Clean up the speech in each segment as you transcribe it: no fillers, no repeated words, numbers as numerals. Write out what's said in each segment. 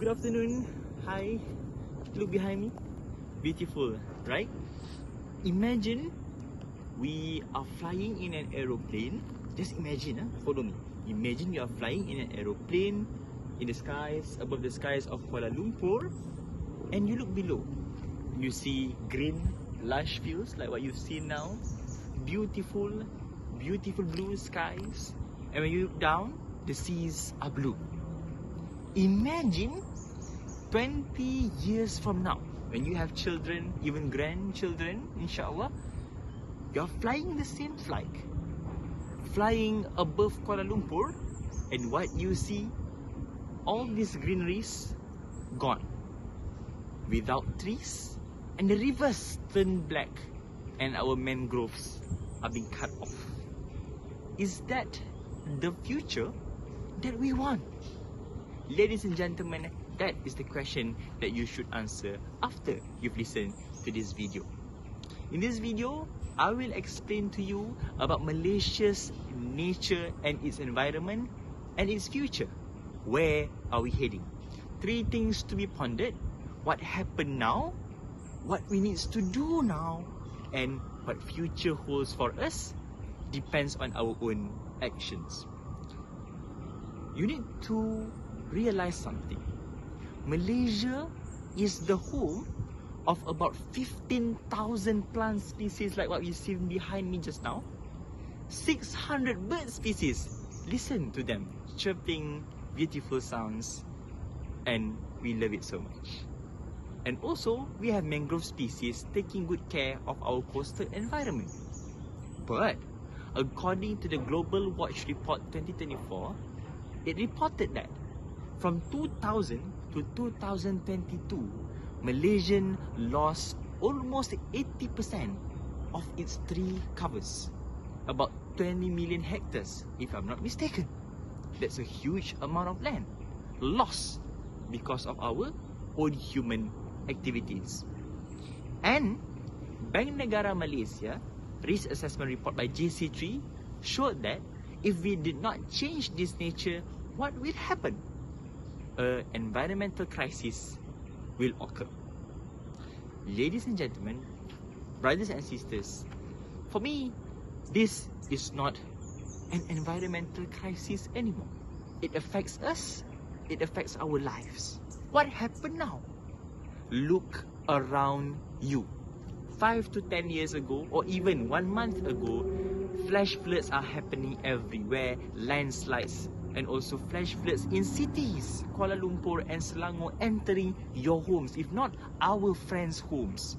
Good afternoon. Hi. Look behind me. Beautiful, right? Imagine we are flying in an aeroplane. Just imagine, follow me. Imagine you are flying in an aeroplane in the skies, above the skies of Kuala Lumpur, and you look below. You see green, lush fields like what you've seen now. Beautiful, beautiful blue skies. And when you look down, the seas are blue. Imagine 20 years from now, when you have children, even grandchildren, inshallah, you're flying the same flight, flying above Kuala Lumpur, and what you see, all these greeneries gone, without trees, and the rivers turn black, and our mangroves are being cut off. Is that the future that we want? Ladies and gentlemen, that is the question that you should answer after you've listened to this video. In this video, I will explain to you about Malaysia's nature and its environment and its future. Where are we heading? 3 things to be pondered: what happened now, what we need to do now, and what future holds for us depends on our own actions. You need to realize something. Malaysia is the home of about 15,000 plant species like what you see behind me just now. 600 bird species. Listen to them chirping beautiful sounds, and we love it so much. And also, we have mangrove species taking good care of our coastal environment. But according to the Global Watch Report 2024, it reported that from 2000 to 2022, Malaysia lost almost 80% of its tree covers, about 20 million hectares, if I'm not mistaken. That's a huge amount of land lost because of our own human activities. And Bank Negara Malaysia risk assessment report by JC3 showed that if we did not change this nature, what will happen? An environmental crisis will occur. Ladies and gentlemen, brothers and sisters, for me, this is not an environmental crisis anymore. It affects us, it affects our lives. What happened now? Look around you. 5 to 10 years ago, or even 1 month ago, flash floods are happening everywhere, landslides, and also flash floods in cities, Kuala Lumpur and Selangor, entering your homes, if not our friends' homes.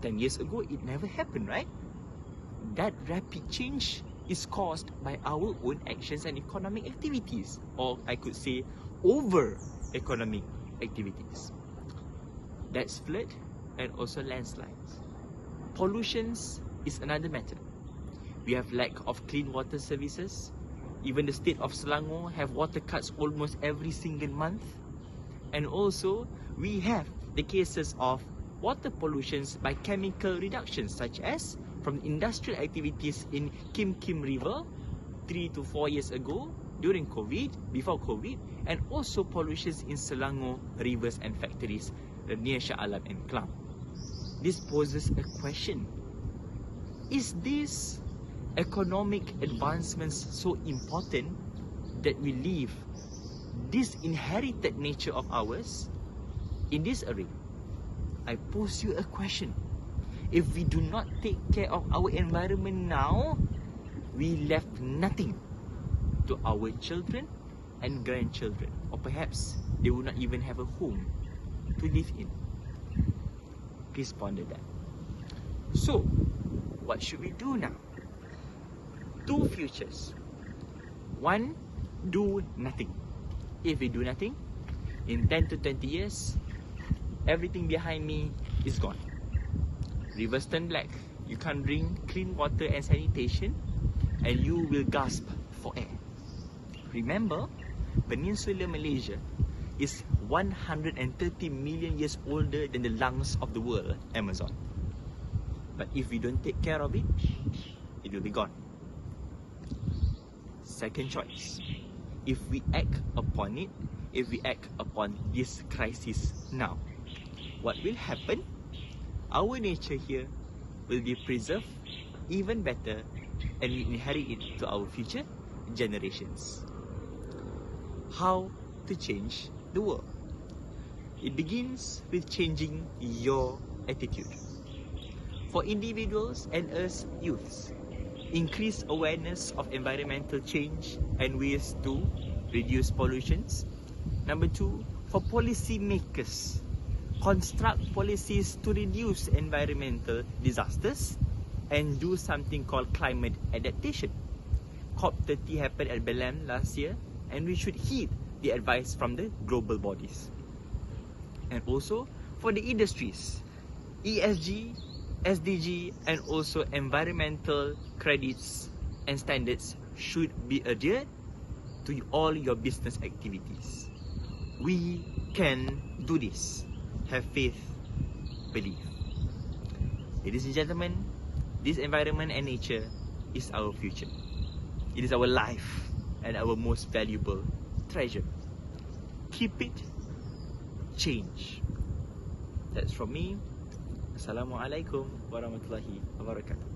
10 years ago, it never happened, right? That rapid change is caused by our own actions and economic activities, or I could say over economic activities. That's flood and also landslides. Pollutions is another matter. We have lack of clean water services. Even the state of Selangor have water cuts almost every single month. And also, we have the cases of water pollutions by chemical reductions, such as from industrial activities in Kim River 3 to 4 years ago during COVID, before COVID, and also pollutions in Selangor rivers and factories near Shah Alam and Klang. This poses a question. Is this economic advancements so important that we leave this inherited nature of ours in this array? I pose you a question. If we do not take care of our environment now, we left nothing to our children and grandchildren, or perhaps they will not even have a home to live in. Please ponder that. So, what should we do now? 2 futures. 1, do nothing. If we do nothing, in 10 to 20 years, everything behind me is gone. Rivers turn black. You can't drink clean water and sanitation, and you will gasp for air. Remember, Peninsular Malaysia is 130 million years older than the lungs of the world, Amazon. But if we don't take care of it, it will be gone. Second choice, if we act upon it, if we act upon this crisis now. What will happen? Our nature here will be preserved even better, and we inherit it to our future generations. How to change the world? It begins with changing your attitude. For individuals and us youths, increase awareness of environmental change and ways to reduce pollutions. Number 2, for policy makers, construct policies to reduce environmental disasters and do something called climate adaptation. COP30 happened at Belém last year, and we should heed the advice from the global bodies. And also for the industries, ESG, SDG, and also environmental credits and standards should be adhered to all your business activities. We can do this. Have faith, believe. Ladies and gentlemen, this environment and nature is our future. It is our life and our most valuable treasure. Keep it, change. That's from me. Assalamualaikum warahmatullahi wabarakatuh.